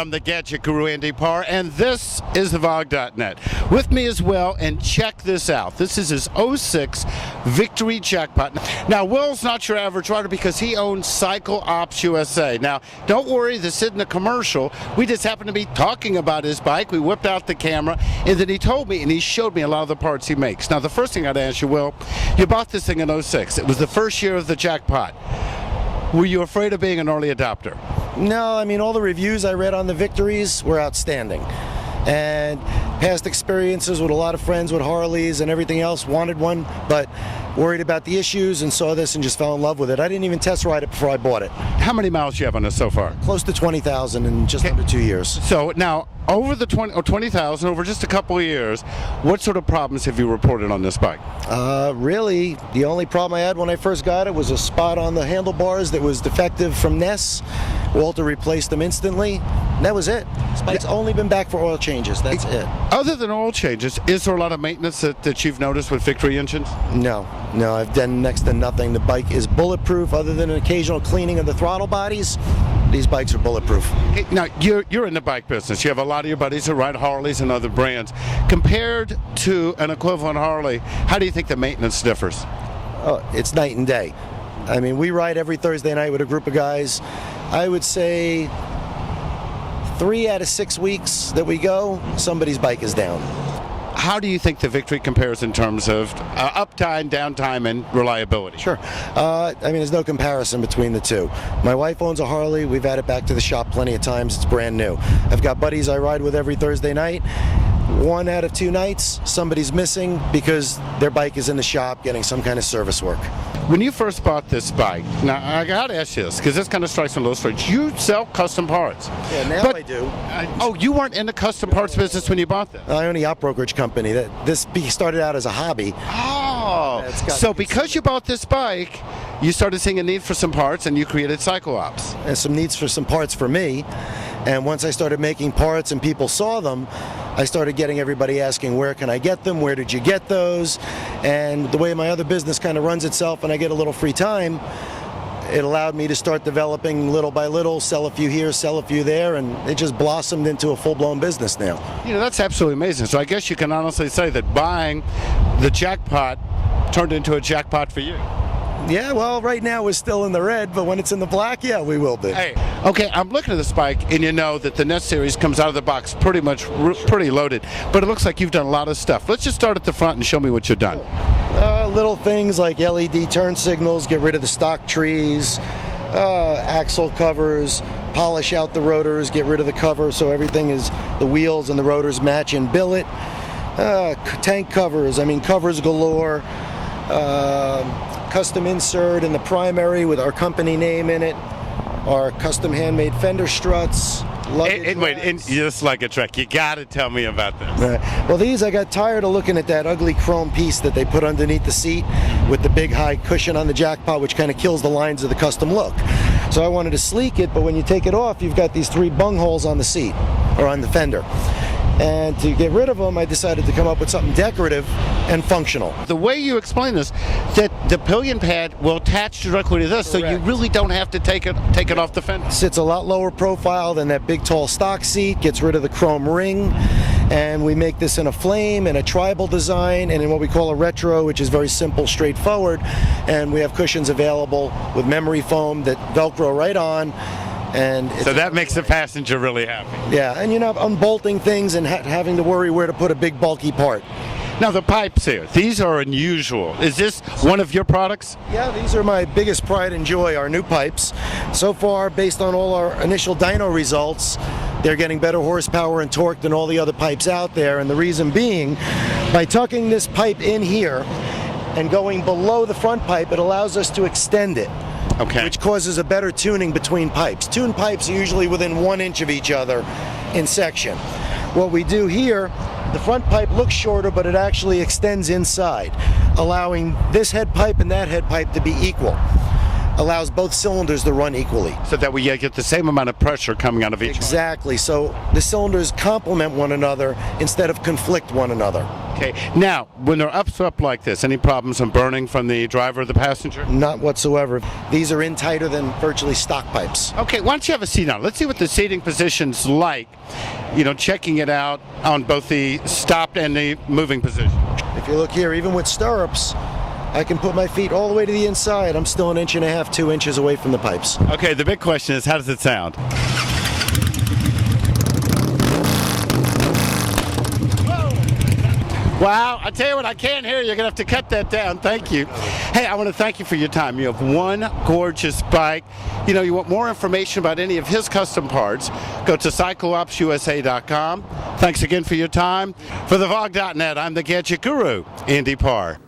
I'm the Gadget Guru, Andy Parr, and this is thevog.net. With me as well, and check this out. This is his 06 Victory Jackpot. Now, Will's not your average rider because he owns Cycle Ops USA. Now, don't worry, this isn't a commercial. We just happened to be talking about his bike. We whipped out the camera, and then he told me, and he showed me a lot of the parts he makes. Now, the first thing I'd ask you, Will, you bought this thing in 06. It was the first year of the jackpot. Were you afraid of being an early adopter? No, I mean, all the reviews I read on the Victories were outstanding. And past experiences with a lot of friends with Harleys and everything else, wanted one, but worried about the issues and saw this and just fell in love with it. I didn't even test ride it before I bought it. How many miles do you have on this so far? Close to 20,000 in just under 2 years. So now, over the 20,000, over just a couple of years, what sort of problems have you reported on this bike? Really, the only problem I had when I first got it was a spot on the handlebars that was defective from Ness. Walter replaced them instantly. And that was it. This bike's only been back for oil changes. That's it. Other than oil changes, is there a lot of maintenance that you've noticed with Victory engines? No, I've done next to nothing. The bike is bulletproof other than an occasional cleaning of the throttle bodies. These bikes are bulletproof. Hey, now, you're in the bike business. You have a lot of your buddies who ride Harleys and other brands. Compared to an equivalent Harley, how do you think the maintenance differs? Oh, it's night and day. I mean, we ride every Thursday night with a group of guys. I would say 3 out of 6 weeks that we go, somebody's bike is down. How do you think the Victory compares in terms of uptime, downtime, and reliability? Sure. I mean, there's no comparison between the two. My wife owns a Harley. We've had it back to the shop plenty of times. It's brand new. I've got buddies I ride with every Thursday night. 1 out of 2 nights, somebody's missing because their bike is in the shop getting some kind of service work. When you first bought this bike, now I got to ask you this because this kind of strikes me a little strange. You sell custom parts. Yeah, now I do. Oh, you weren't in the custom parts business when you bought this? I own a yacht brokerage company. This started out as a hobby. Oh, so because you bought this bike, you started seeing a need for some parts and you created Cycle Ops. And some needs for some parts for me. And once I started making parts and people saw them, I started getting everybody asking, where can I get them? Where did you get those? And the way my other business kind of runs itself and I get a little free time, it allowed me to start developing little by little, sell a few here, sell a few there, and it just blossomed into a full-blown business now. You know, that's absolutely amazing. So I guess you can honestly say that buying the jackpot turned into a jackpot for you. Yeah, well, right now we're still in the red, but when it's in the black, yeah, we will be. Hey, okay, I'm looking at this bike, and you know that the Nest Series comes out of the box pretty much pretty loaded, but it looks like you've done a lot of stuff. Let's just start at the front and show me what you've done. Little things like LED turn signals, get rid of the stock trees, axle covers, polish out the rotors, get rid of the cover so everything is, the wheels and the rotors match in billet. Tank covers, I mean covers galore. Custom insert in the primary with our company name in it, our custom handmade fender struts. Wait, just like a truck, you got to tell me about this. Well, these, I got tired of looking at that ugly chrome piece that they put underneath the seat with the big high cushion on the jackpot, which kind of kills the lines of the custom look. So I wanted to sleek it, but when you take it off, you've got these 3 bung holes on the seat, or on the fender. And to get rid of them, I decided to come up with something decorative and functional. The way you explain this, that the pillion pad will attach directly to this, Correct. so you really don't have to take it off the fender. Sits a lot lower profile than that big tall stock seat, gets rid of the chrome ring, and we make this in a flame and a tribal design and in what we call a retro, which is very simple, straightforward, and we have cushions available with memory foam that Velcro right on. And so that makes the passenger really happy. Yeah, and you're not unbolting things and having to worry where to put a big bulky part. Now the pipes here, these are unusual. Is this one of your products? Yeah, these are my biggest pride and joy, our new pipes. So far, based on all our initial dyno results, they're getting better horsepower and torque than all the other pipes out there. And the reason being, by tucking this pipe in here and going below the front pipe, it allows us to extend it. Okay. Which causes a better tuning between pipes. Tuned pipes are usually within 1 inch of each other in section. What we do here, the front pipe looks shorter, but it actually extends inside, allowing this head pipe and that head pipe to be equal. Allows both cylinders to run equally. So that we get the same amount of pressure coming out of each Exactly. So the cylinders complement one another instead of conflict one another. Okay. Now, when they're upswept like this, any problems on burning from the driver or the passenger? Not whatsoever. These are in tighter than virtually stock pipes. Okay, why don't you have a seat on? Let's see what the seating position's like, you know, checking it out on both the stopped and the moving position. If you look here, even with stirrups, I can put my feet all the way to the inside. I'm still 1.5 inches, 2 inches away from the pipes. Okay, the big question is, how does it sound? Wow, I tell you what, I can't hear you. You're going to have to cut that down. Thank you. Hey, I want to thank you for your time. You have one gorgeous bike. You know, you want more information about any of his custom parts, go to cycleopsusa.com. Thanks again for your time. For the VOG.net, I'm the Gadget Guru, Andy Parr.